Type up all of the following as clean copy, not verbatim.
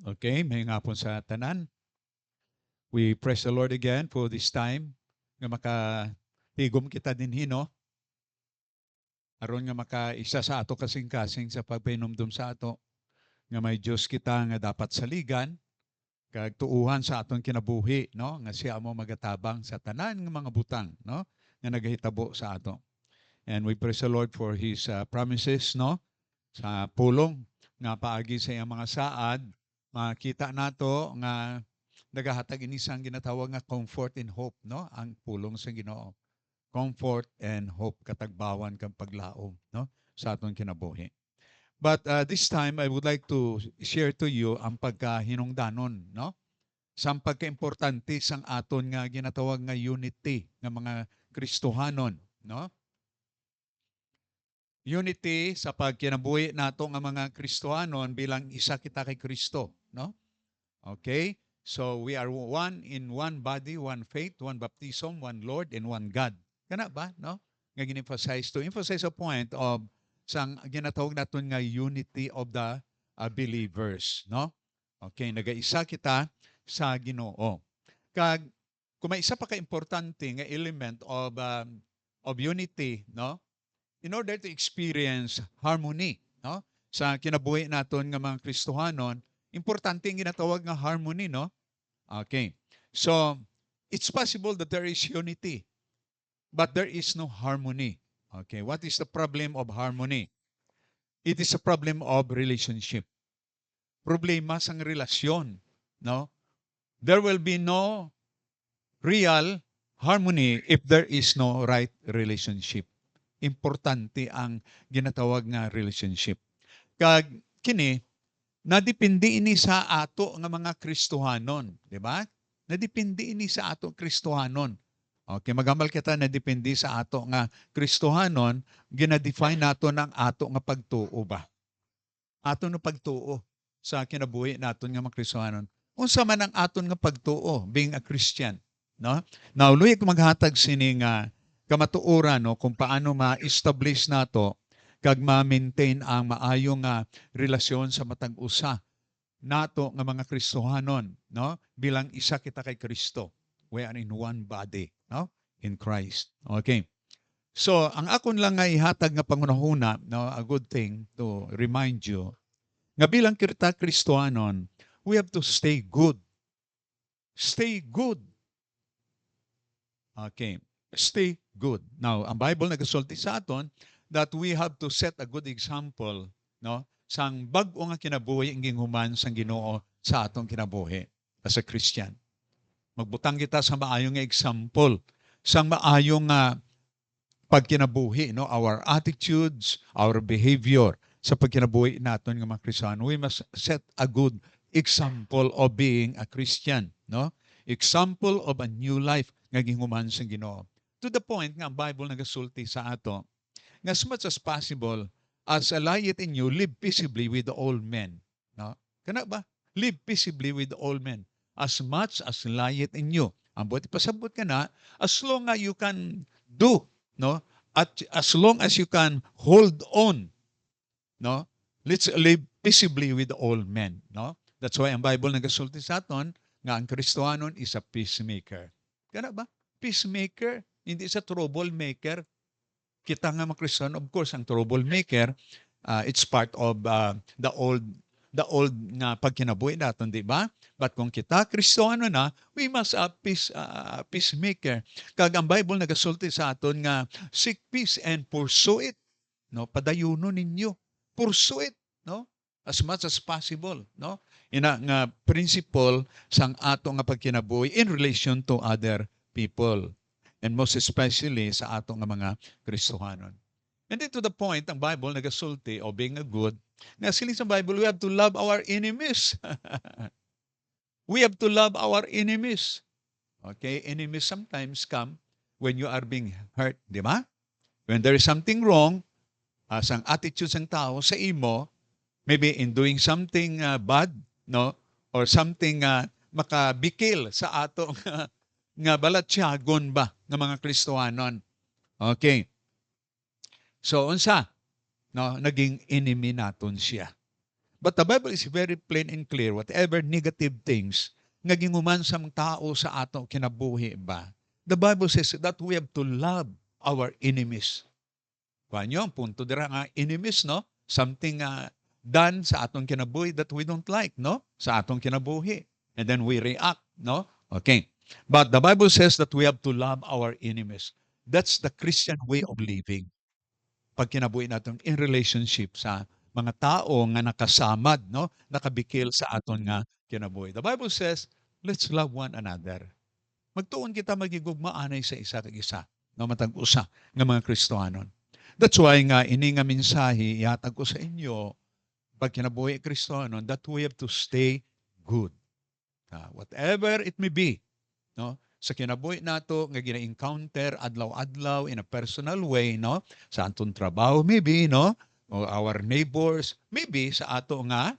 Okay, may ngapon sa tanan. We praise the Lord again for this time nga makatigom kita din hino aron nga makaisa sa ato kasing-kasing sa pagpainumdum sa ato nga may Dios kita nga dapat saligan kag tuuhan sa aton kinabuhi no nga siya mo magatabang sa tanan nga mga butang no nga nagahitabo sa ato. And we praise the Lord for his promises no sa pulong nga paagi sa iyang mga saad makita nato nga nagahatag ini sang ginatawag nga comfort and hope no ang pulong sa Ginoo, comfort and hope katagbawan kang paglaom no sa aton kinabuhi. But this time I would like to share to you ang pagkahinungdanon no sa pagkaimportante sang aton nga ginatawag nga unity nga mga Kristohanon no. Unity sa pagkinabuhi nato nga mga Kristohanon bilang isa kita kay Kristo no. Okay? So we are one in one body, one faith, one baptism, one Lord, and one God. Kana ba? No? Nga gin-emphasize to emphasize a point of sang ginatawag naton nga unity of the believers. No? Okay, nagaisa kita sa Ginoo. Kag kung may isa pa ka-importante nga element of unity, no? In order to experience harmony, no? Sa kinabuhi naton nga mga Kristohanon, importante ang ginatawag nga harmony, no? Okay. So, it's possible that there is unity, but there is no harmony. Okay. What is the problem of harmony? It is a problem of relationship. Problema sang relasyon, no? There will be no real harmony if there is no right relationship. Importante ang ginatawag nga relationship. Kag kini nadepende ini sa ato nga mga Kristohanon, di ba? Nadepende ini sa ato Kristohanon. Okay, magamal kita nadepende sa ato nga Kristohanon, gina-define nato ng ato nga pagtuo ba? Ato nga pagtuo sa kinabuhi naton nga mga Kristohanon. Unsa man ang aton nga pagtuo being a Christian, no? Now, luy ko maghatag sini nga kamatuoran no kung paano ma-establish nato kag ma-maintain ang maayong relasyon sa matag usa nato nga mga Kristohanon no bilang isa kita kay Kristo. We are in one body no in Christ. Okay. So ang akon lang nga ihatag nga pangunahuna no a good thing to remind you nga bilang kita Kristohanon we have to stay good. Stay good. Okay. Stay good. Now, ang Bible nagasulti sa aton that we have to set a good example, no? Sang bag-o nga kinabuhi ang ginhuman sang Ginoo sa atong kinabuhi as a Christian. Magbutang kita sa maayong nga example, sang maayong nga pagkinabuhi, no? Our attitudes, our behavior sa pagkinabuhi naton nga mga Kristiyano. We must set a good example of being a Christian, no? Example of a new life nga ginhuman sang Ginoo. To the point nga ang Bible nagasulti sa ato nga as much as possible as lieth in you, live peaceably with all men. No? Kana ba? Live peaceably with all men as much as lieth in you. Ang buti pasabot ka na, as long as you can do, no? At as long as you can hold on, no? Let's live peaceably with all men, no? That's why ang Bible nagasulti sa aton nga ang Kristohanon is a peacemaker. Kana ba? Peacemaker, hindi sa troublemaker. Kita nga mga Kristiyano, of course, ang troublemaker, it's part of the old nga pagkinabuhi natin, di ba? But kung kita Kristiyano na, we must peacemaker. Kag ang Bible nagasulti sa aton nga seek peace and pursue it. No, padayuno ninyo. Pursue it, no? As much as possible, no? Ina nga principle sang ato nga pagkinabuhi in relation to other people. And most especially sa ato nga mga Kristohanon. And then to the point, ang Bible nagasulti o being a good, nga siling sa Bible, we have to love our enemies. We have to love our enemies. Okay? Enemies sometimes come when you are being hurt, di ba? When there is something wrong, sang attitude sang tao sa imo, maybe in doing something bad, no? Or something makabikil sa ato nga balatyagon ba ng mga Kristohanon. Okay. So unsa no naging enemy naton siya. But the Bible is very plain and clear, whatever negative things nga ginguman sa mga tao sa ato kinabuhi ba. The Bible says that we have to love our enemies. Kanyo, ang punto dira nga enemies, no? Something done sa atong kinabuhi that we don't like, no? Sa atong kinabuhi. And then we react, no? Okay. But the Bible says that we have to love our enemies. That's the Christian way of living. Pag kinabuhi natin in relationship sa mga tao nga nakasamad, no? Nakabikil sa aton nga kinabuhi. The Bible says, let's love one another. Magtuon kita magigugmaanay sa isa kag isa, no? Matag usa nga mga Kristohanon. That's why nga ini nga mensahe ihatag ko sa inyo pag kinabuhi Kristohanon that we have to stay good. Whatever it may be, no? Sa kinabuhi nato nga gina-encounter adlaw-adlaw in a personal way, no? Sa atong trabaho maybe, no? O our neighbors, maybe sa ato nga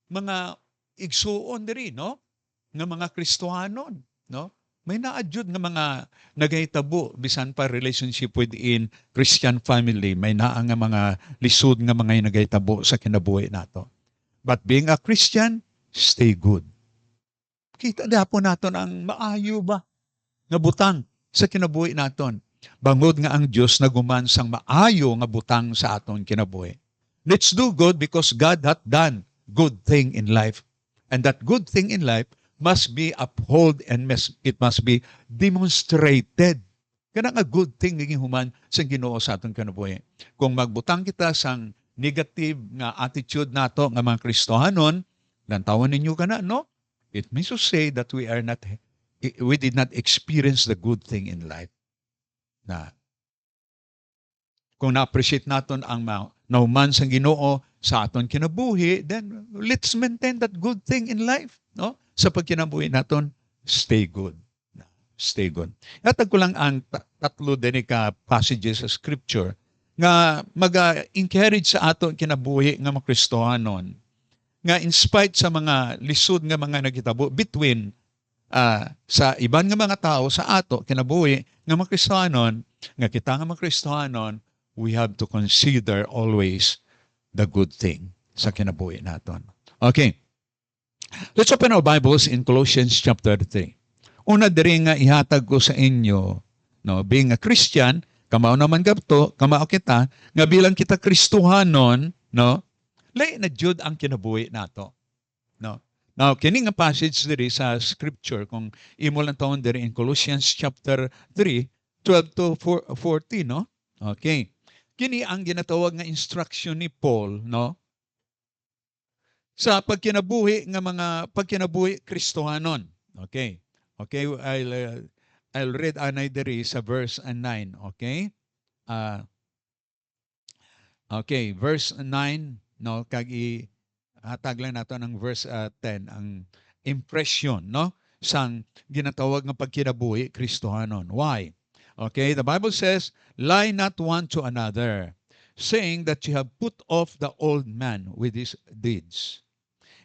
mga igsuon diri, no? Nga mga Kristohanon, no? May naadyod nga mga nagahitabo bisan pa relationship within Christian family, may naa nga mga lisod nga mga nagahitabo sa kinabuhi nato. But being a Christian, stay good. Kita dapo naton ang maayo ba nga butang sa kinabuhi naton. Bangod nga ang Dios naguman sang maayo nga butang sa aton kinabuhi. Let's do good because God hath done good thing in life. And that good thing in life must be upheld and it must be demonstrated. Kana nga good thing nga human sa Ginoo sa aton kinabuhi. Kung magbutang kita sang negative nga attitude nato nga mga Kristohanon, lantawan ninyo kana, no? It means to say that we did not experience the good thing in life. Na kung na-appreciate naton ang nauman sang Ginoo sa aton kinabuhi, then let's maintain that good thing in life, no? Sa pagkinabuhi naton, stay good. Stay good. Hatag ko lang ang tatlo din ka passages sa scripture nga mag-encourage sa aton kinabuhi nga mga Kristohanon nga in spite sa mga lisod nga mga nagitabo between sa iban nga mga tao sa ato kinabuhi nga mga Kristohanon, nga kita nga mga Kristohanon, we have to consider always the good thing sa kinabuhi naton. Okay. Let's open our Bibles in Colossians chapter 3. Una diri nga ihatag ko sa inyo, no, being a Christian, kamao naman gabto, kamao kita nga bilang kita Kristohanon, no, lain na jud ang kinabuhi nato. No. Now, kini nga passage diri sa scripture kung imo lang taon diri in Colossians chapter 3, 12 to 14, no? Okay. Kini ang ginatawag nga instruction ni Paul, no? Sa pagkinabuhi nga mga pagkinabuhi Kristohanon. Okay. Okay, I'll read anay diri sa verse 9, okay? Okay, verse 9, no, kag hatag lang nato ng verse 10 ang impression, no, sang ginatawag nga pagkinabuhi Kristohanon. Why? Okay, the Bible says, lie not one to another, saying that you have put off the old man with his deeds,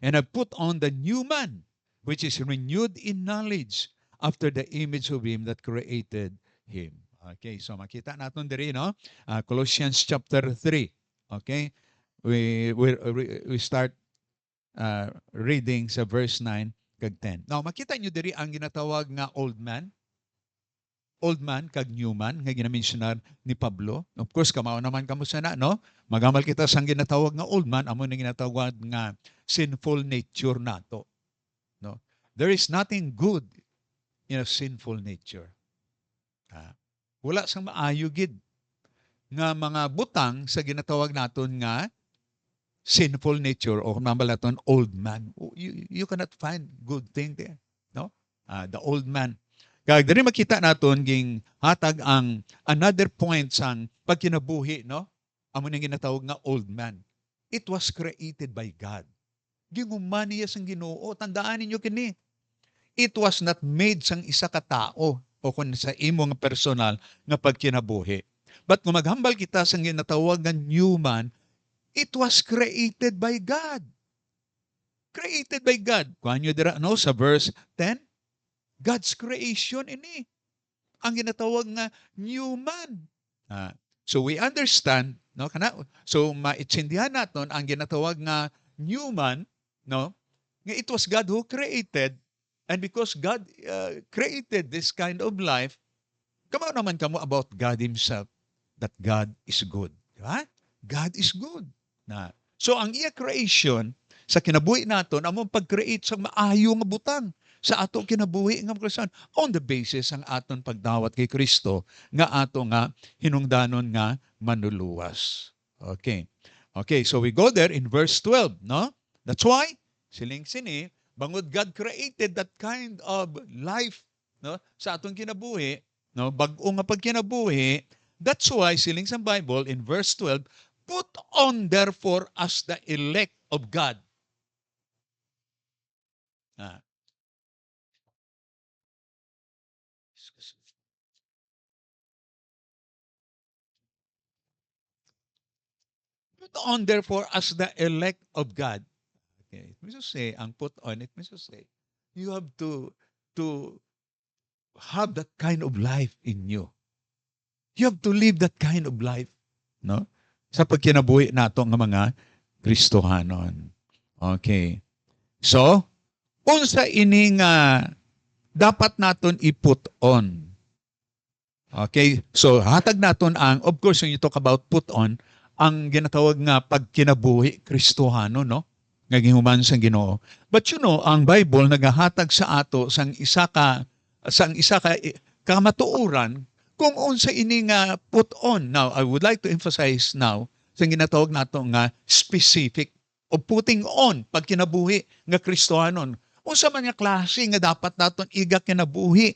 and have put on the new man, which is renewed in knowledge after the image of him that created him. Okay, so makita natin diri, no? Colossians chapter 3. Okay? We start reading sa verse 9 kag 10. Now, makita nyo diri ang ginatawag nga old man kag new man nga ginamensionar ni Pablo. Of course, kamao naman kamo sana, no? Magamal kita sang ginatawag nga old man, amo ning ginatawag nga sinful nature nato. No? There is nothing good in a sinful nature. Wala sang maayo gid nga mga butang sa ginatawag naton nga sinful nature o kumambal naton old man. You cannot find good thing there, no? The old man. Kaya diri makita naton ging hatag ang another point sang pagkinabuhi, no? Amo ning ginatawag nga old man. It was created by God. Ginguman niya sang Ginoo. Tandaan ninyo kini. It was not made sang isa ka tao o kun sa imo nga personal nga pagkinabuhi. But kung maghambal kita sang ginatawag nga new man, it was created by God. Created by God. Kuhan nyo dira, no, sa verse 10, God's creation ini. Ang ginatawag nga new man. So we understand, no, kana, so maintindihan naton ang ginatawag nga new man, no? Nga it was God who created, and because God created this kind of life, kamo naman kamo about God Himself, that God is good. Diba? God is good. Na. So ang iya creation, sa kinabuhi naton, among pag-create sa maayo nga butang sa ato kinabuhi nga Kristiyan on the basis ang aton pagdawat kay Kristo nga ato nga hinungdanon nga manluluwas. Okay. Okay, so we go there in verse 12, no? That's why siling sini bangod God created that kind of life, no, sa atong kinabuhi, no, bag-o nga pagkinabuhi. That's why siling sa Bible in verse 12, put on therefore as the elect of God. Ah. Put on therefore as the elect of God. Okay, it means to say, ang put on, it means to say, you have to have that kind of life in you. You have to live that kind of life, no? Sa pagkinabuhi nato nga mga Kristohanon. Okay. So, unsa ini nga dapat naton i-put on. Okay? So, hatag naton ang, of course, when you talk about put on, ang ginatawag nga pagkinabuhi Kristohano, no? Nga gihuman sa Ginoo. But you know, ang Bible nagahatag sa ato sang isa ka kamatuoran kung unsa ini nga put on. Now, I would like to emphasize now sa ginatawag nato nga specific o putting on pagkinabuhi nga Kristohanon. Unsa man nga klase nga dapat naton iga kinabuhi,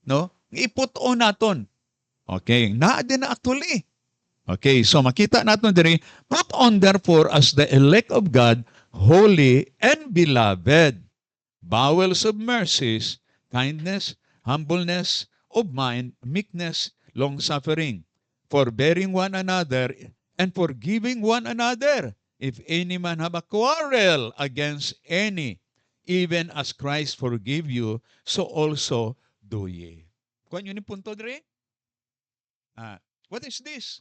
no? I-put on naton. Okay, naa din na actually. Okay, so makita natin diri, put on therefore as the elect of God, holy and beloved, bowels of mercies, kindness, humbleness of mind, meekness, long-suffering, forbearing one another, and forgiving one another, if any man have a quarrel against any, even as Christ forgive you, so also do ye. Kuan yun yung punto diri? What is this?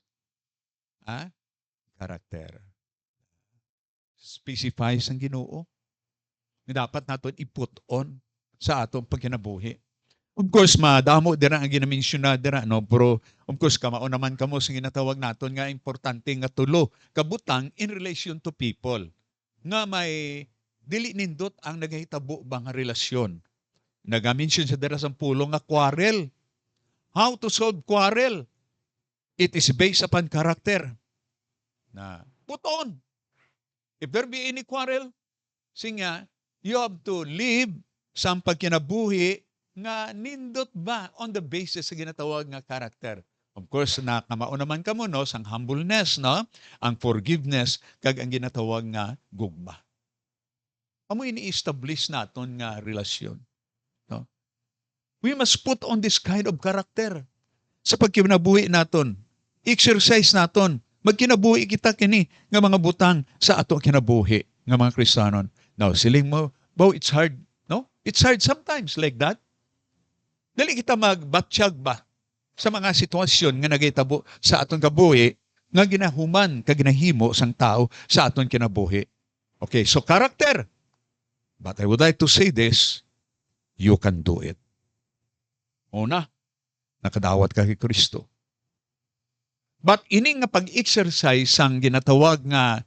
Karakter. Specifies ang Ginoo. Dapat naton i-put on sa atong pagkinabuhi. Of course, madamo dira ang ginamention na dira, no? Pero, of course, kamao naman kamo sa ginatawag naton nga importante nga tulo kabutang in relation to people. Nga may dili nindot ang nagahitabo ba nga relasyon. Nagamention sa dira sa pulo nga quarrel. How to solve quarrel? It is based upon character. Na put on. If there be any quarrel, singa, you have to live sa pagkinabuhi nga nindot ba on the basis sa ginatawag nga character. Of course, nakamao naman kamo no sang humbleness, no? Ang forgiveness kag ang ginatawag nga gugma. Amo ini-establish naton nga relasyon, no? We must put on this kind of character sa pagkinabuhi naton. Exercise naton. Magkinabuhi kita kini nga mga butang sa ato kinabuhi nga mga Kristiyanon. Now, siling mo, it's hard, no? It's hard sometimes like that. Dali kita magbatsyag ba sa mga sitwasyon nga nagitabo sa aton kabuhi nga ginahuman kag ginahimo sang tao sa aton kinabuhi. Okay, so character. But I would like to say this, you can do it. Una, nakadawat ka kay Kristo. But ini nga pag-exercise sang ginatawag nga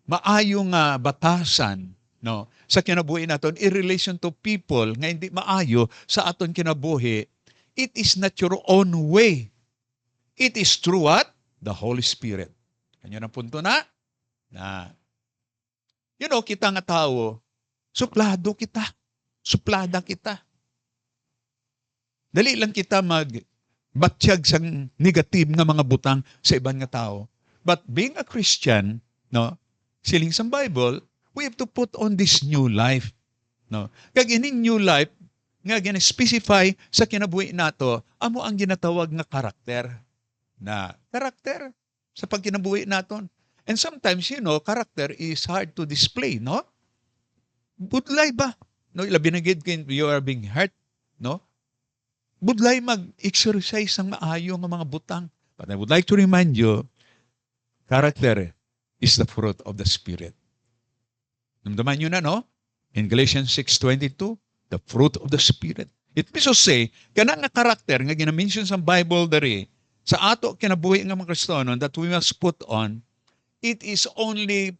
maayo nga batasan, no, sa kinabuhi naton in relation to people nga hindi maayo sa aton kinabuhi, it is not your own way. It is through what? The Holy Spirit. Kanya ang punto na? You know, kita nga tao, suplada kita. Dali lang kita batsyag sang negative nga mga butang sa ibang nga tao. But being a Christian, no, siling sa Bible, we have to put on this new life, no. Kag ining new life nga gina-specify sa kinabuhi nato, amo ang ginatawag nga karakter. Na karakter sa pagkinabuhi naton. And sometimes, you know, character is hard to display, no? Budlay ba? No, ilabi na gid kay you are being hurt, no? Budlay mag-exercise ng maayo ng mga butang. But I would like to remind you, character is the fruit of the Spirit. Namdaman nyo na, no? In Galatians 6:22, the fruit of the Spirit. It means to say, kana nga karakter nga ginamention sa Bible dari, sa ato kinabuhi nga mga Kristohanon that we must put on, it is only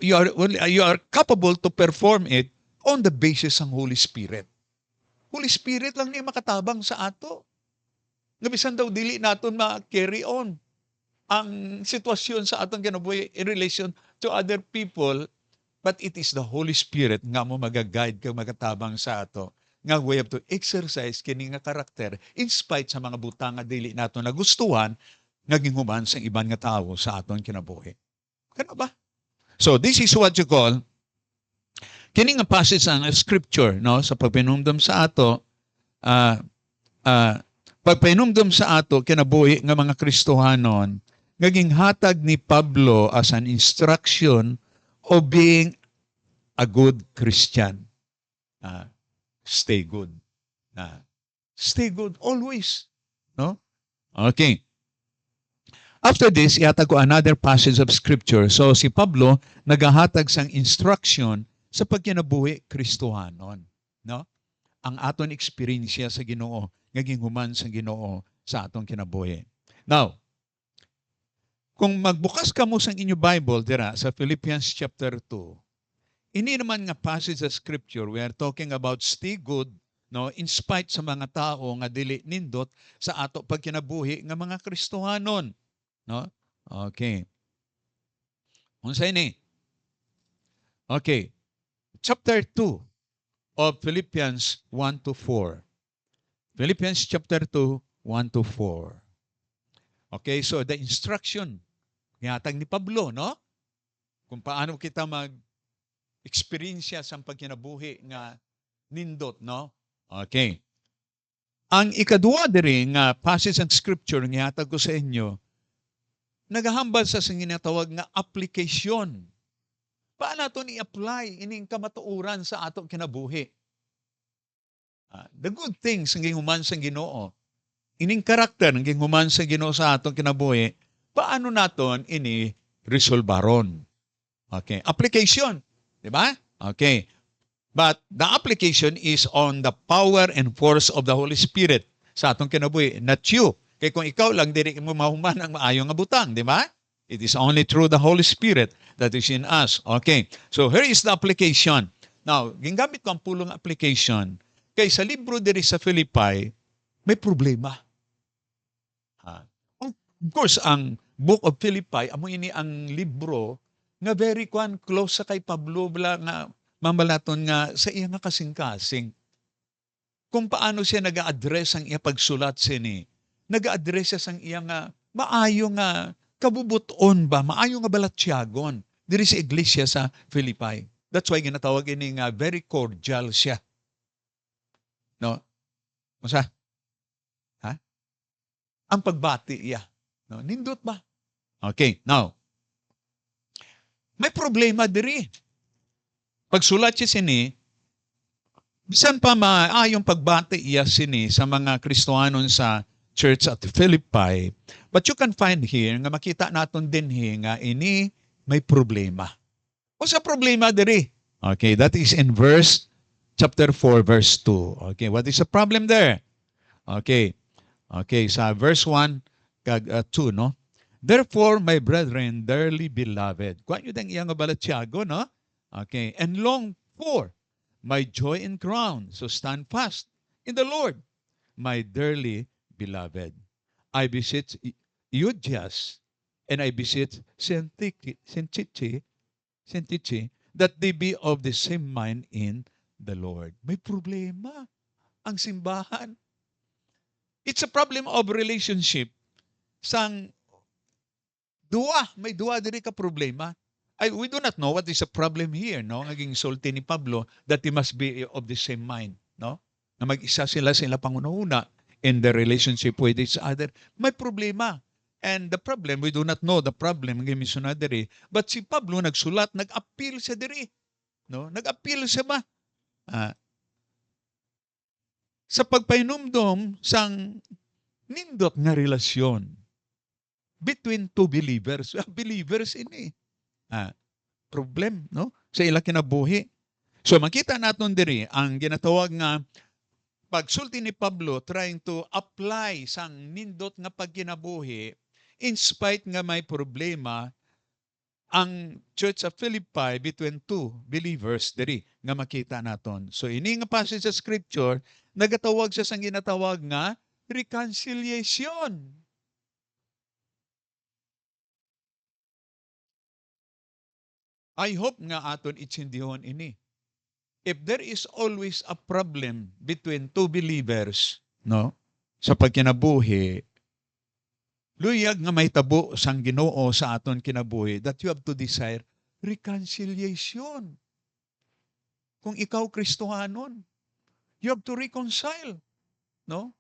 you are capable to perform it on the basis ng Holy Spirit. Holy Spirit lang ni makatabang sa ato. Nga bisan daw dili naton ma-carry on ang sitwasyon sa atong kinabuhi in relation to other people, but it is the Holy Spirit nga mo magaguide kag magatabang sa ato. Nga we have to exercise kini nga karakter in spite sa mga butang nga dili nato nagustuhan nga ginhuman sa iban nga tawo sa aton kinabuhi. Kano ba? So this is what you call kini nga passage ang scripture, no, sa pagpinumdum sa ato, pagpinumdum sa ato kinabuhi nga mga Kristohanon, naging hatag ni Pablo as an instruction of being a good Christian. Stay good. Stay good always. No? Okay. After this, ihatag ko another passage of scripture. So si Pablo nagahatag sang instruction sa pagkinabuhi Kristohanon. No? Ang aton experience sa Ginoo, naging human sa Ginoo sa atong kinabuhi. Now, kung magbukas ka mo sa inyo Bible dira sa Philippians chapter 2, ini naman nga passage of scripture, we are talking about stay good, no, in spite sa mga tao nga dili nindot sa ato pagkinabuhi nga mga Kristohanon, no? Okay. Unsay ni? Okay. Chapter 2 of Philippians 1 to 4. Philippians chapter 2, 1 to 4. Okay, so the instruction gihatag ni Pablo, no? Kung paano kita mag-experience sa pagkinabuhi nga nindot, no? Okay. Ang ikaduwa diri nga passage ng scripture nga gihatag ko sa inyo, nagahambal sa ginatawag nga application. Paano nato i-apply ining kamatuoran sa atong kinabuhi? The good things nga human sa Ginoo, ining karakter nga human sa Ginoo sa atong kinabuhi, paano naton ini resolbaron? Okay, application, di ba? Okay. But the application is on the power and force of the Holy Spirit sa atong kinabuhi, not you. Kaya kung ikaw lang, dili mo mahuman ang maayong nga butang, di ba? It is only through the Holy Spirit that is in us. Okay. So here is the application. Now, gingamit ko ang pulong application. Kaya sa libro diri sa Philippi, may problema. Of course, ang Book of Philippi, amo ini ang libro nga very close sa kay Pablo bala nga mamalaton nga sa iya nga kasing-kasing. Kung paano siya nag-a-address ang iya pagsulat sini, nag-a-address siya sang iya nga maayo nga kabubuton ba, maayo nga balatyagon diri sa iglesia sa Philippi. That's why ginatawag ini nga very cordial siya. No? Masa? Ha? Ang pagbati iya. No? Nindot ba? Okay, now. May problema diri. Pagsulat siya sini, bisan pa maayong pagbati iya sini sa mga Kristohanon sa church at Philippi, but you can find here, nga makita naton din nga ini may problema. O sa problema diri? Okay, that is in chapter 4, verse 2. Okay, what is the problem there? Okay, sa verse 1 kag 2, no? Therefore, my brethren, dearly beloved. Kuha nyo dang iyang balatyago, no? Okay, and long for my joy and crown. So stand fast in the Lord, my dearly beloved. I beseech Euodias and I beseech Syntyche that they be of the same mind in the Lord. May problema ang simbahan. It's a problem of relationship. Sang may duwa diri ka problema. We do not know what is the problem here, no? Naging sulti ni Pablo that they must be of the same mind, no? Na mag-isa sila pangunahuna in the relationship with each other. May problema. And the problem, we do not know the problem ng misuna diri. But si Pablo nagsulat, nag-appeal siya diri. No? Nag-appeal siya ba? Sa pagpainumdom sang nindot nga relasyon between two believers. Believers ini. problem, no? Sa ilang kinabuhi. So makita naton diri ang ginatawag nga pagsulti ni Pablo trying to apply sang nindot nga pagkinabuhi in spite nga may problema ang Church of Philippi between two believers diri nga makita naton. So ini nga passage sa scripture nagatawag siya sang ginatawag nga reconciliation. I hope nga aton itsindihon ini. If there is always a problem between two believers, no, sa pagkinabuhi, luyag nga mahitabo sang Ginoo sa aton kinabuhi that you have to desire reconciliation. Kung ikaw Kristohanon, you have to reconcile, no?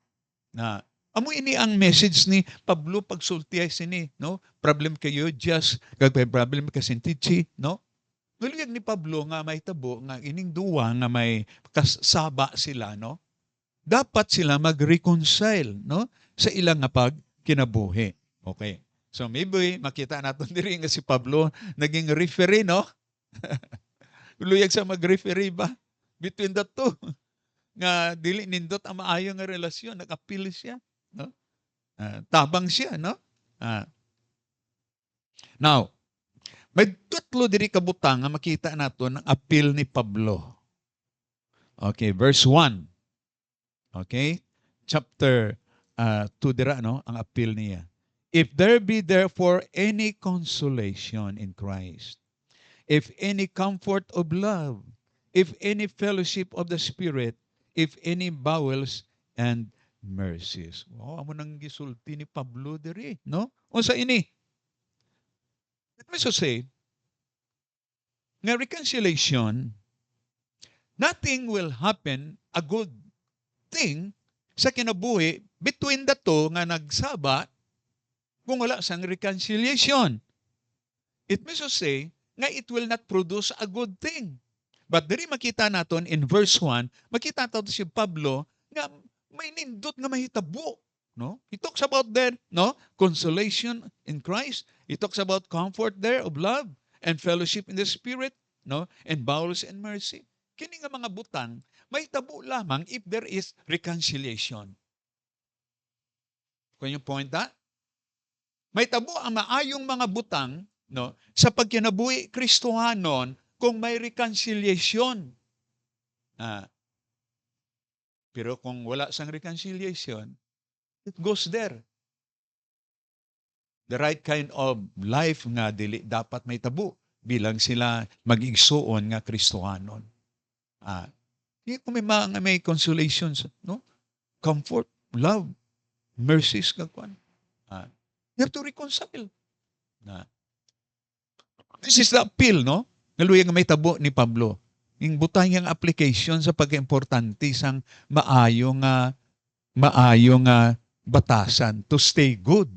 Na amo ini ang message ni Pablo pagsultiay sini, no? Problem kayo just kagpay problem kasintichi, no? Luyag ni Pablo nga mahitabo nga ining duwa nga may kasaba sila, no? Dapat sila mag-reconcile, no? Sa ilang nga pagkinabuhi. Okay. So maybe makita natin diri nga si Pablo naging referee, no? Luyag sa mag-referee ba between the two? Nga dili nindot ang maayo nga relasyon, nag-appeal siya, no? Tabang siya, no? Now, may tatlo diri kabutang nga makita naton ang appeal ni Pablo. Okay, verse 1. Okay? Chapter 2 dira, no? Ang appeal niya. If there be therefore any consolation in Christ, if any comfort of love, if any fellowship of the Spirit, if any bowels and mercies. Wow, amo nang gisulti ni Pablo diri, no? Unsa ini? Let me so say, nga reconciliation, nothing will happen a good thing sa kinabuhi between the two nga nagsaba kung wala sang reconciliation. It means to say nga it will not produce a good thing. But diri makita naton in verse 1, makita naton si Pablo nga may nindot nga mahitabo, no? He talks about there, no? Consolation in Christ. He talks about comfort there of love and fellowship in the Spirit, no? And bowels and mercy. Kini nga mga butang mahitabo lamang if there is reconciliation. Can you point that? Mahitabo ang maayong mga butang, no, sa pagkinabuhi Kristohanon kung may reconciliation. Pero kung wala sang reconciliation, it goes there. The right kind of life nga dili dapat may tabo bilang sila mag-igsuon nga Kristohanon. Kung may consolations, no? Comfort, love, mercies kagkuan. You have to reconcile. This is the appeal, no? Naluyang may tabo ni Pablo. Yung butang yung application sa pag-importante sang maayong batasan to stay good.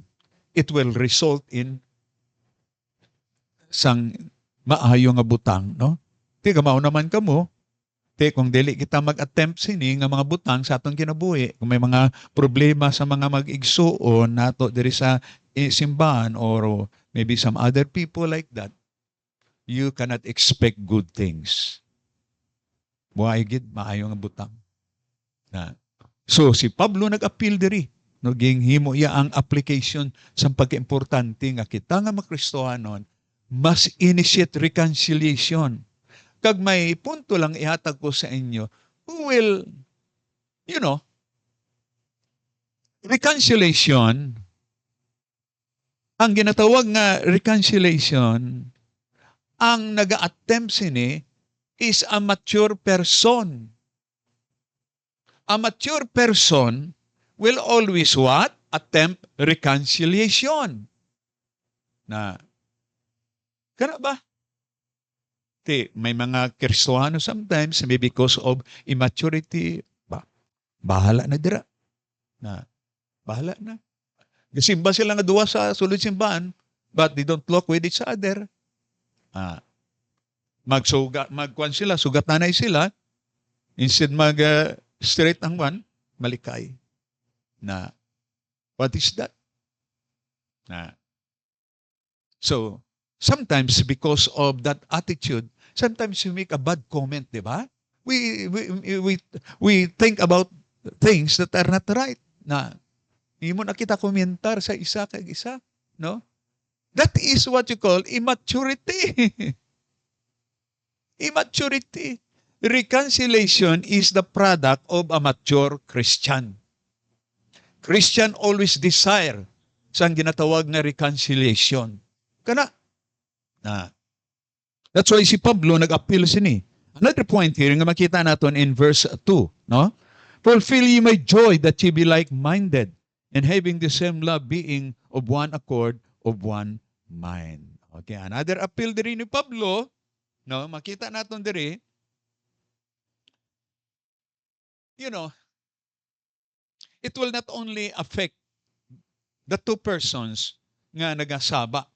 It will result in sang maayo nga butang, no? Ti kamao naman kamo. Ti kung dili kita mag-attempt sini nga mga butang sa atong kinabuhi, kung may mga problema sa mga mag-igsuon nato diri sa simbahan or maybe some other people like that, you cannot expect good things. Buhay gid maayo nga butang. So si Pablo nag-appeal diri. No, ginghimo iya ang application sa pagkaimportante nga kita nga makristohanon mas initiate reconciliation. Kag may punto lang ihatag ko sa inyo, who will, reconciliation, ang ginatawag nga reconciliation, ang nag-attempt sini is a mature person. A mature person will always what? Attempt reconciliation. Kana ba? May mga Kristohano sometimes, maybe because of immaturity, bahala na dira. Bahala na. Gasimba sila nga duwa sa sulod simbahan, but they don't talk with each other. Magkuan sila, sugatanay sila, instead straight ang one, malikay. What is that? So sometimes because of that attitude, sometimes we make a bad comment, di ba? We, we, we, we think about things that are not right. Na, hindi mo na kita komentar sa isa kag isa. No? That is what you call immaturity. Immaturity. Reconciliation is the product of a mature Christian. Christian always desire sa ginatawag na reconciliation. Kana. That's why si Pablo nag-appeal sini. Another point here, nga makita natin in verse 2, no? Fulfill ye my joy that ye be like-minded, and having the same love, being of one accord, of one mind. Okay, another appeal diri ni Pablo, no? Makita natin diri, it will not only affect the two persons nga nagasaba,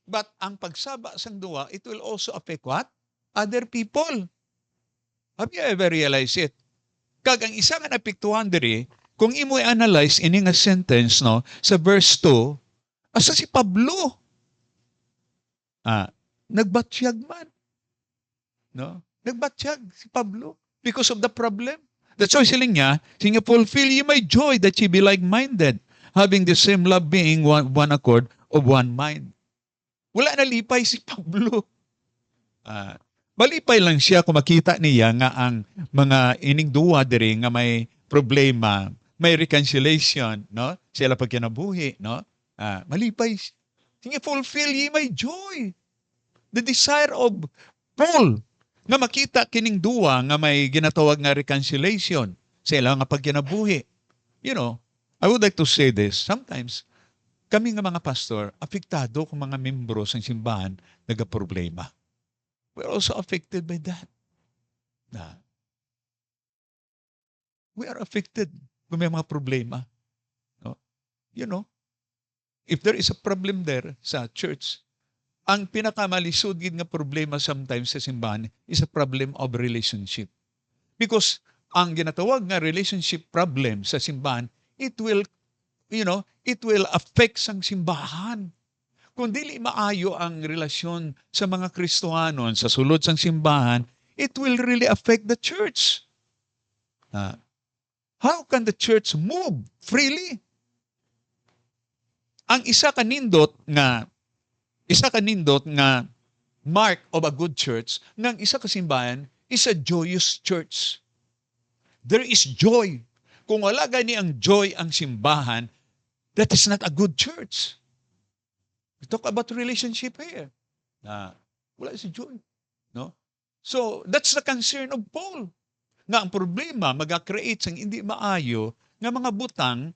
but ang pagsaba sang duwa, it will also affect what? Other people. Have you ever realized it? Kag ang isa nga napiktuhan diri, kung imo i-analyze ini nga sentence, no, sa verse 2, asa si Pablo? Nagbatsyag man. No? Nagbatsyag si Pablo because of the problem. That's why siling niya, sige, fulfill ye my joy that ye be like-minded, having the same love, being one accord, of one mind. Wala na lipay si Pablo. Malipay lang siya kung makita niya nga ang mga ining duwa diri nga may problema, may reconciliation, no? Sila pag kinabuhi, no? Malipay. Sige, fulfill ye my joy. The desire of Paul nga makita kining duwa nga may ginatawag nga reconciliation. Sila nga pag kinabuhi. I would like to say this. Sometimes, kami nga mga pastor, apektado kung mga membro sa simbahan nagaproblema. We're also affected by that. We are affected kung may mga problema. No? If there is a problem there sa church, ang pinakamalisod nga problema sometimes sa simbahan is a problem of relationship. Because ang ginatawag nga relationship problem sa simbahan, it will affect sang simbahan. Kung dili maayo ang relasyon sa mga Kristohanon sa sulod sang simbahan, it will really affect the church. How can the church move freely? Ang isa kanindot nga mark of a good church ng isa ka simbahan is a joyous church. There is joy. Kung wala gani ang joy ang simbahan, that is not a good church. We talk about relationship here. Wala si joy. No? So, that's the concern of Paul. Nga ang problema, mag-create sang hindi maayo nga mga butang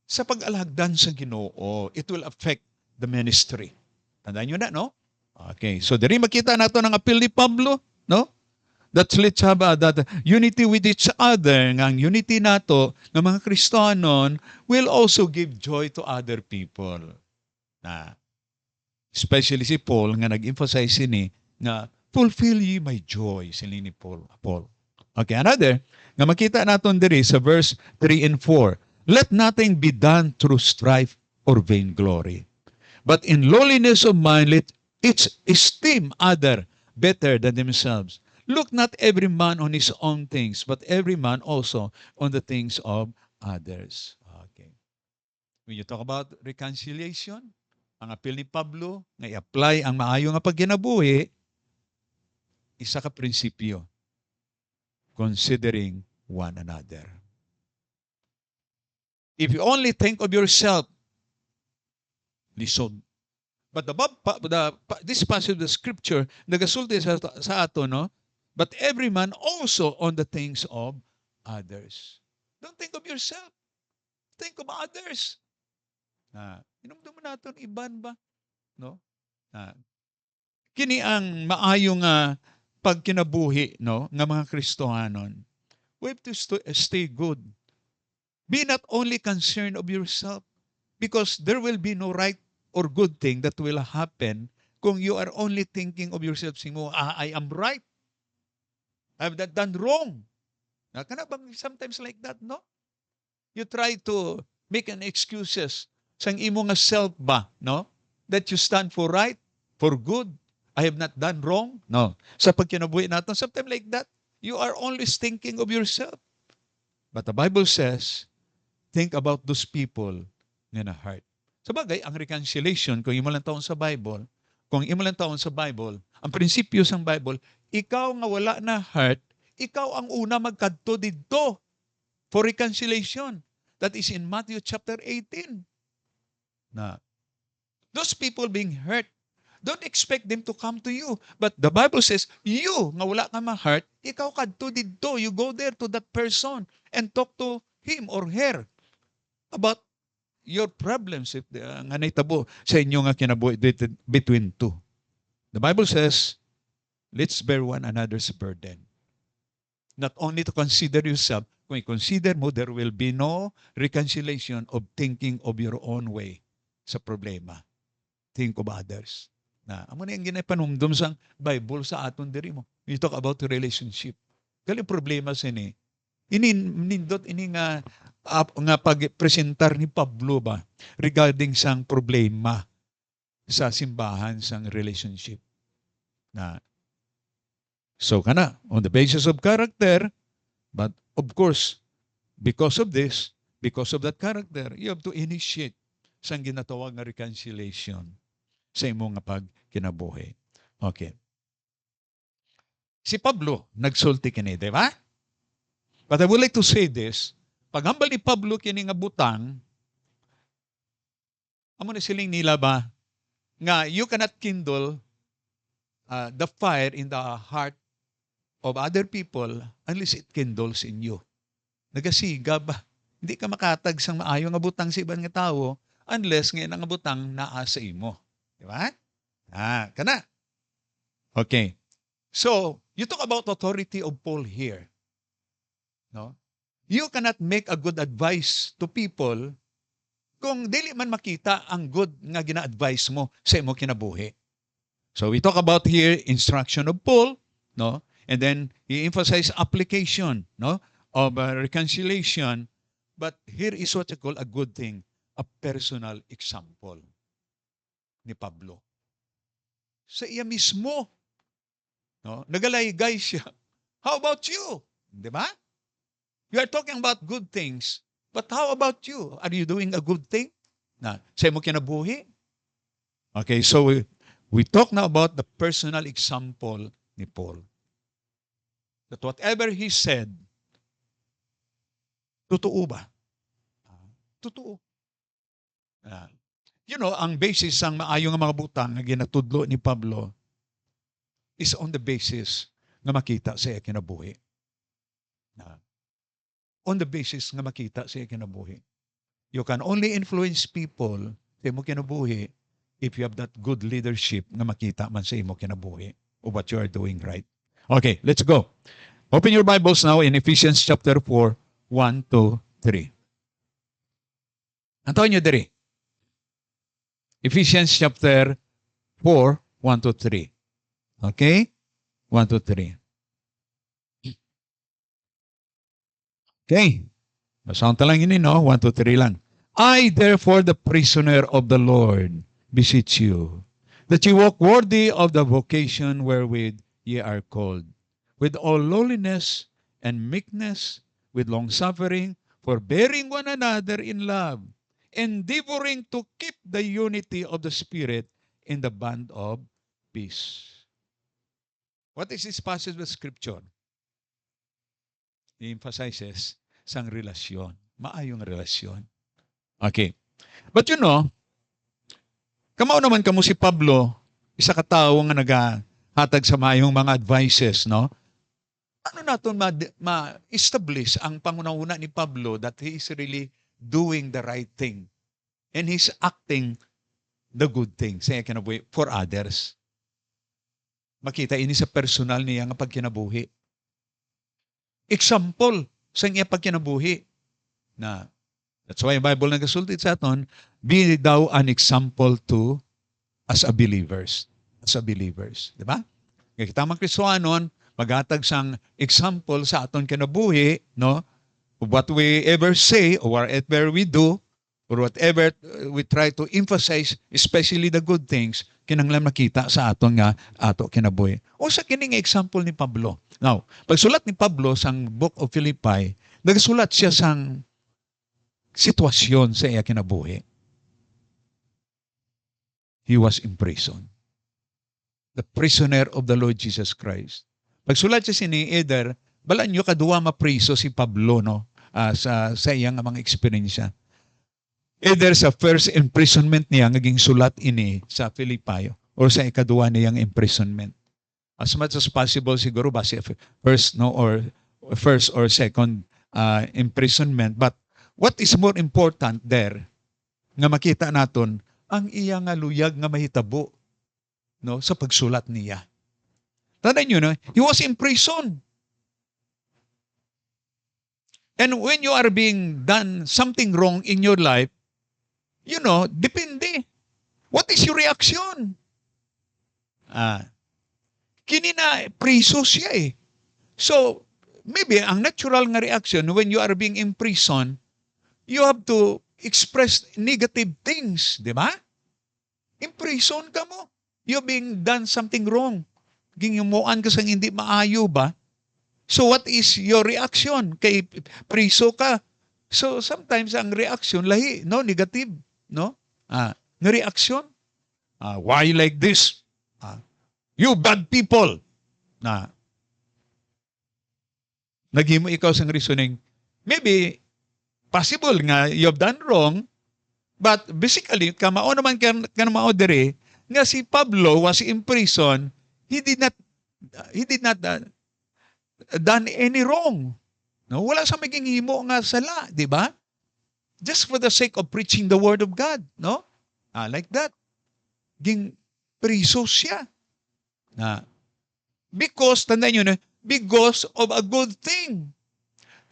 sa pag-alagdan sa Ginoo. It will affect the ministry. Tandaan nyo na, no? Okay. So, diri makita nato ng appeal ni Pablo, no? That let's have that unity with each other. Nga ang unity nato ng mga Kristohanon will also give joy to other people. Especially si Paul nga nag-emphasize ini na fulfill ye my joy, sila ni Paul. Okay, another, nga makita naton diri sa verse 3 and 4. Let nothing be done through strife or vainglory, but in lowliness of mind let each esteem other better than themselves. Look not every man on his own things, but every man also on the things of others. Okay. When you talk about reconciliation, ang appeal ni Pablo na i-apply ang maayo nga pagkinabuhi, isa ka prinsipyo, considering one another. If you only think of yourself, lisod. But this passage of the scripture, nagasulti sa ato, no? But every man also on the things of others. Don't think of yourself. Think of others. Inumdum natin iban ba? No? Kini ang maayo nga pagkinabuhi, no, nga mga Kristohanon. We have to stay good. Be not only concerned of yourself, because there will be no right or good thing that will happen kung you are only thinking of yourself, saying, I am right. I have not done wrong. Kana bang sometimes like that, no? You try to make an excuses sang imo nga self ba, no? that you stand for right, for good. I have not done wrong. No. Sa pagkinabuhi natin, sometimes like that, you are always thinking of yourself. But the Bible says, think about those people nga na heart. Sabagay, ang reconciliation, kung imo lang taon sa Bible, ang prinsipyo sa Bible, ikaw nga wala na heart, ikaw ang una magkadto didto for reconciliation. That is in Matthew chapter 18. Na those people being hurt, don't expect them to come to you. But the Bible says, you nga wala ka ma-heart, ikaw kadto didto, you go there to that person and talk to him or her about your problems if nga naitabo sa inyo nga kinabuhi between two. The Bible says, let's bear one another's burden. Not only to consider yourself, kung i-consider mo, there will be no reconciliation of thinking of your own way sa problema. Think of others. Na, amo na yung ginapanumdum sa Bible sa aton diri mo. You talk about the relationship. Kali problema sa ni. Nindot ini nga pagpresentar ni Pablo ba regarding sang problema sa simbahan sang relationship. Na so kana on the basis of character, but of course because of that character, you have to initiate sang ginatawag nga reconciliation sa imong nga pagkinabuhi. Okay. Si Pablo nagsulti kini, di ba? But I would like to say this, paghambal ni Pablo kini nga butang, amo ni siling nila ba nga you cannot kindle the fire in the heart of other people unless it kindles in you. Nagasiga ba? Hindi ka makatag sang maayo nga butang sa ibang nga tao unless nga nga butang naa sa imo. Di ba? Kana. Okay. So, you talk about authority of Paul here. No? You cannot make a good advice to people kung dili man makita ang good nga gina-advise mo sa imo kinabuhi. So we talk about here instruction of Paul, no? And then he emphasized application, no, of reconciliation. But here is what you call a good thing, a personal example ni Pablo. Sa iya mismo, no, nagalaygay siya. How about you? Di ba? You are talking about good things, but how about you? Are you doing a good thing? Na, sa imo kinabuhi? Okay, so we talk now about the personal example ni Paul. That whatever he said, totoo ba? Totoo. You know, ang basis ng maayong mga butang na ginatudlo ni Pablo is on the basis na makita sa kinabuhi. On the basis nga makita sa kinabuhi. You can only influence people sa imo kinabuhi if you have that good leadership nga makita man sa imo kinabuhi of what you are doing right. Okay, let's go. Open your Bibles now in Ephesians chapter 4, 1 to 3. Antaw nyo diri. Ephesians chapter 4, 1 to 3. Okay? 1 to 3. Okay. Basahan talang ini, no? 1, 2, 3 lang. I, therefore, the prisoner of the Lord, beseech you, that ye walk worthy of the vocation wherewith ye are called, with all lowliness and meekness, with long-suffering, forbearing one another in love, endeavoring to keep the unity of the Spirit in the bond of peace. What is this passage of Scripture? He emphasizes sang relasyon. Maayong relasyon. Okay. But you know, kamao naman kamo si Pablo, isa ka tao nga nagahatag sa maayong mga advices, no? Ano naton ma-establish ang pangunahuna ni Pablo that he is really doing the right thing and he's acting the good thing sa kinabuhi for others. Makita ini sa personal niya nga pagkinabuhi. Example sa iya pagkinabuhi na that's why yung Bible nagasulti sa aton, be thou an example to as a believers. As a believers. Diba? Kaya kita mga Kristohanon, maghatag sang example sa aton kinabuhi, no? Of what we ever say or whatever we do, or whatever we try to emphasize, especially the good things, kinanglan makita sa aton nga ato kinabuhi. O sa kining example ni Pablo. Now, pagsulat ni Pablo sang Book of Philippi, nagsulat siya sang sitwasyon sa iya kinabuhi. He was imprisoned. The prisoner of the Lord Jesus Christ. Pagsulat siya ni Eder, bala nyo kaduwa mapriso si Pablo no sa iyang mga eksperyensya. Either sa first imprisonment niya naging sulat ini sa Philippi or sa ikaduwa niyang imprisonment. As much as possible siguro base first or second imprisonment, but what is more important there nga makita naton ang iya nga luyag nga mahitabo no sa pagsulat niya. Tandaan niyo no, he was in prison. And when you are being done something wrong in your life, you know, depende. What is your reaction? Kinina, priso siya eh. So, maybe ang natural nga reaction when you are being imprisoned, you have to express negative things, di ba? Imprison ka mo. You're being done something wrong. Gingyumuan ka sa hindi maayo ba? So what is your reaction? Kay priso ka. So sometimes ang reaction lahi, no, negative, no? Nga reaction. Why like this? You bad people. Naghimo ikaw sang reasoning. Maybe possible nga you have done wrong, but basically kamao naman kanamao dere nga si Pablo was in prison. He did not done any wrong. No, wala sa maging himo nga sala, di ba? Just for the sake of preaching the word of God, no? Like that. Ging priso siya. Because, tandaan nyo na, because of a good thing.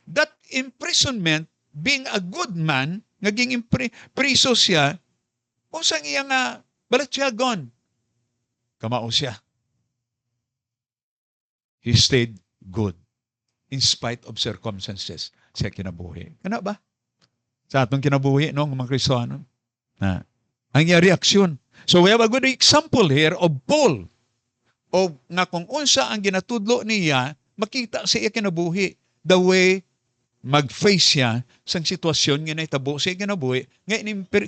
That imprisonment, being a good man, naging priso siya, kung saan iya nga, balat siya gone. Kamao siya. He stayed good in spite of circumstances sa kinabuhi. Kana ba? Sa atong kinabuhi, no, mga Kristiyano. Ang iya reaksyon. So we have a good example here of Paul. O nga kung unsa ang ginatudlo niya, makita sa iya kinabuhi. The way mag-face siya sa sitwasyon nga nahitabo sa iya kinabuhi, nga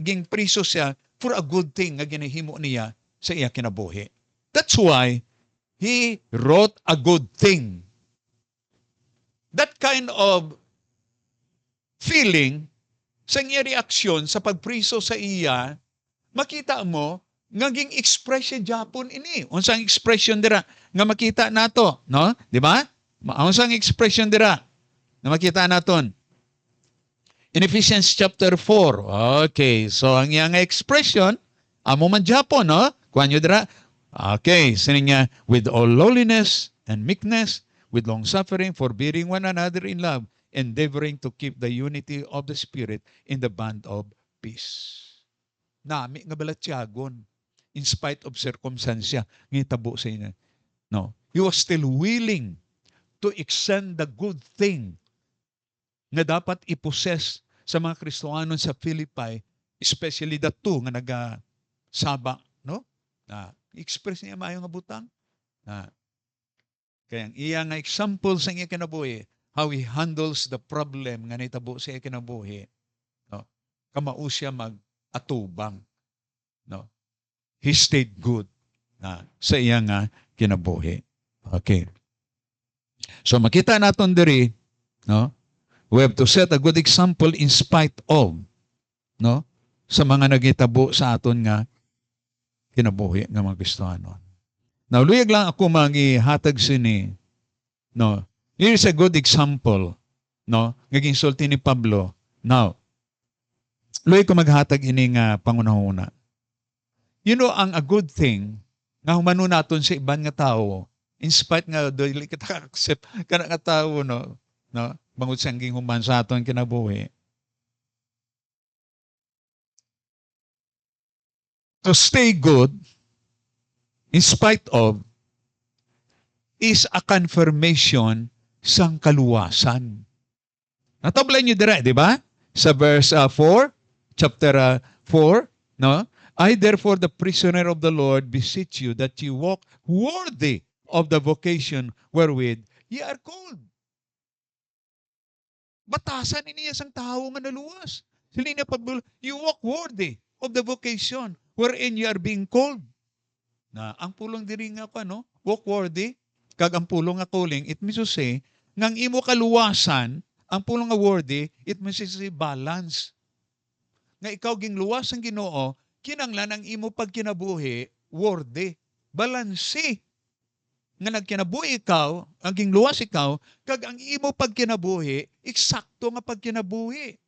ging priso siya for a good thing nga ginahimo niya sa iya kinabuhi. That's why he wrote a good thing. That kind of feeling sa iya reaksyon sa pagpriso sa iya, makita mo, ngaging expression Japon ini. Unsang expression dira nga makita nato, no? Di ba? Unsang expression dira nga makita naton? In Ephesians chapter 4. Okay, so ang iyang expression, amo man Japon, no? Kuha nyo dira. Okay, sining niya, with all lowliness and meekness, with long-suffering, forbearing one another in love, endeavoring to keep the unity of the Spirit in the bond of peace. Nami nga balatyagon, in spite of circumstansya, ngitabo sa ina. No, he was still willing to extend the good thing na dapat ipossess sa mga Kristohanon sa Philippi, especially the two nga nagasaba, no? Express niya maayo nga butang. Kaya ang iya nga example sa iya kinabuhi, how he handles the problem nga nitabo sa iya kinabuhi, no? Kamao siya mag-atubang, no? He stayed good sa iya nga kinabuhi. Okay. So makita naton diri, no? We have to set a good example in spite of, no? Sa mga nagitabo sa aton nga kinabuhi nga mga Kristiyano. Now, luyag lang ako magihatag sini, no? Here is a good example, no? Ngaging sulti ni Pablo. Now, luyag ko maghatag ini nga pangunahuna. You know, ang a good thing nga humano naton sa iban nga tao, in spite nga dili kita accept kana nga tao, no? Bangod sa angking human sa aton kinabuhi. To stay good in spite of is a confirmation sang kaluwasan. Natablan niyo dire, di ba? Sa verse 4, chapter 4, no? I therefore, the prisoner of the Lord, beseech you that you walk worthy of the vocation wherewith ye are called. Batasan iniya sang tao nga naluwas. Sili na pagbulo, you walk worthy of the vocation wherein you are being called. Na ang pulong diri nga pa, no? Walk worthy, kag ang pulong nga calling, it means to say, ngang imo kaluwasan, ang pulong nga worthy, it means to say balance. Nga ikaw ging luwas ang Ginoo, kinanglan ang imo pagkinabuhi, worthy, balanse. Nga nagkinabuhi ikaw, ang ging luwas ikaw, kag ang imo pagkinabuhi, eksakto nga pagkinabuhi.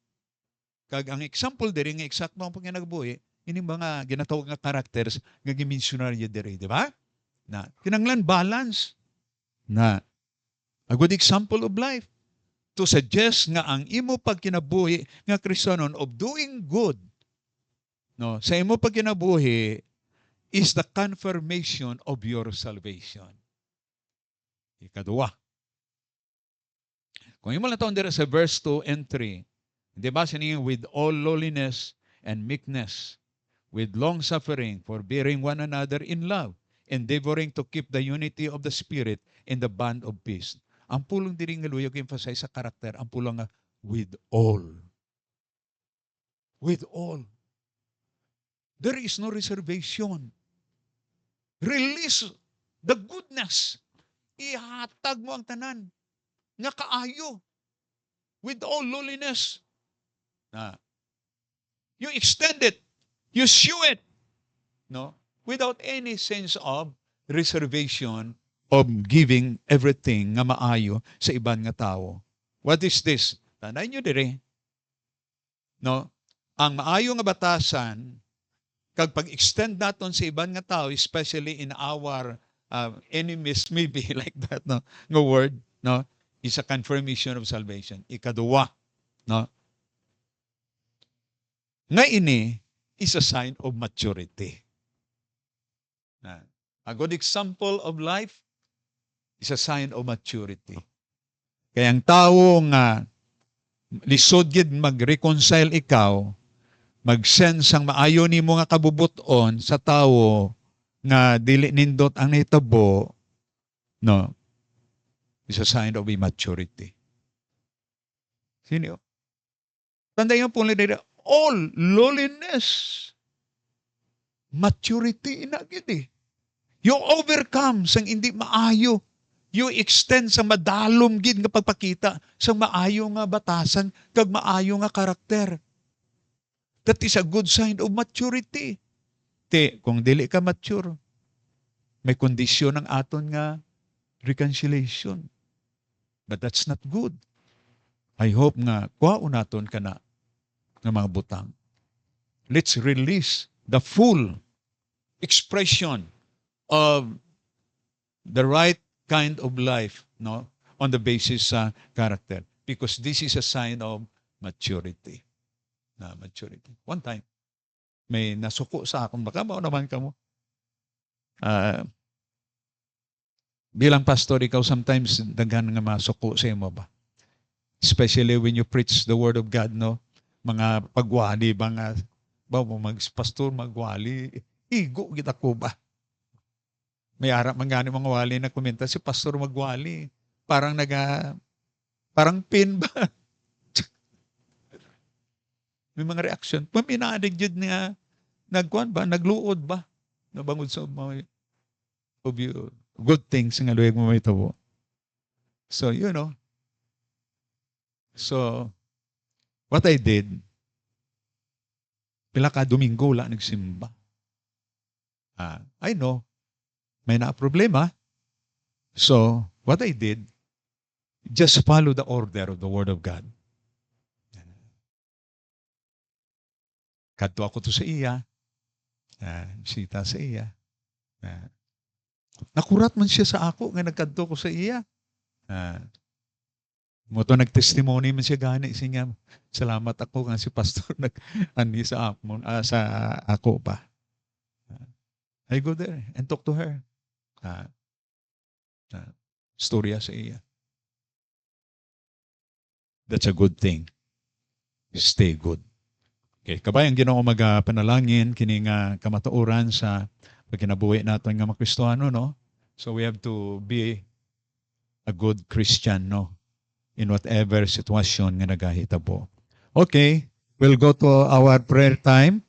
Kag ang example diri nga eksakto ang pagkinabuhi, ini mga ginatawag nga characters nga gimensyonaryo diri, di ba? Na kinanglan balance. Na a good example of life to suggest nga ang imo pagkinabuhi nga Kristiyanon of doing good, no, sa imo pagkinabuhi is the confirmation of your salvation. Ikaduwa. Kung imo lang taon dira sa verse 2 and 3, di ba sininga, with all lowliness and meekness, with long suffering, forbearing one another in love, endeavoring to keep the unity of the Spirit in the bond of peace. Ang pulong diri nga luyog emphasize sa karakter, ang pulong nga with all. With all. There is no reservation. Release the goodness. Ihatag mo ang tanan nga kaayo with all lowliness. Na you extend it, you show it, no, without any sense of reservation of giving everything nga maayo sa iban nga tao. What is this? Tanay nyo dire, no, ang maayo nga batasan kag pag-extend naton sa iban nga tao, especially in our enemies, maybe like that, no, nga word, no, is a confirmation of salvation. Ikaduwa, no, nga ini is a sign of maturity. A good example of life is a sign of maturity. Kaya ang tao nga lisod gid mag-reconcile ikaw, mag-sense ang maayo nimo nga kabubuton sa tao nga dili nindot ang nahitabo, no, is a sign of immaturity. Sino? Tandaan po nila, all lowliness, maturity inagid eh. You overcome sang hindi maayo. You extend sa madalom gid nga pagpakita sa maayo nga batasan kag maayo nga karakter. That is a good sign of maturity. Kung dili ka mature, may kondisyon ang aton nga reconciliation. But that's not good. I hope nga kuhaon naton kana nga mga butang. Let's release the full expression of the right kind of life, no, on the basis sa character, because this is a sign of maturity. Na maturity. One time, may nasuko sa akong, baka mao naman ka mo. Bilang pastor, ikaw sometimes daghan nga masuko sa imo ba? Especially when you preach the word of God, no? Mga pagwali ba nga, pastor magwali, igo kita ko ba? May harap man gani mga wali na komenta, si pastor magwali, parang parang pin ba? May mga reaction. Paminadig yun nga, nagkuhan ba? Nagluod ba? Nabangod sa mga good things nga luwag mo may tabo. So, you know. So, what I did, pila ka Domingo lang nagsimba. I know, may na-problema. So, what I did, just follow the order of the Word of God. Kadto ako to sa iya. Sita sa iya. Nakurat man siya sa ako nga nagkadto ko sa iya. Moto nag-testimony man siya gani siya. Salamat ako nga si pastor nag-ani sa ako pa. I go there and talk to her. Storya sa iya. That's a good thing. Stay good. Okay, kabayang Ginoo panalangin kini nga kamatuoran sa pagkinabuhi naton nga Makristiyano, no? So we have to be a good Christian, no? In whatever situation nga nagahitabo. Okay, we'll go to our prayer time.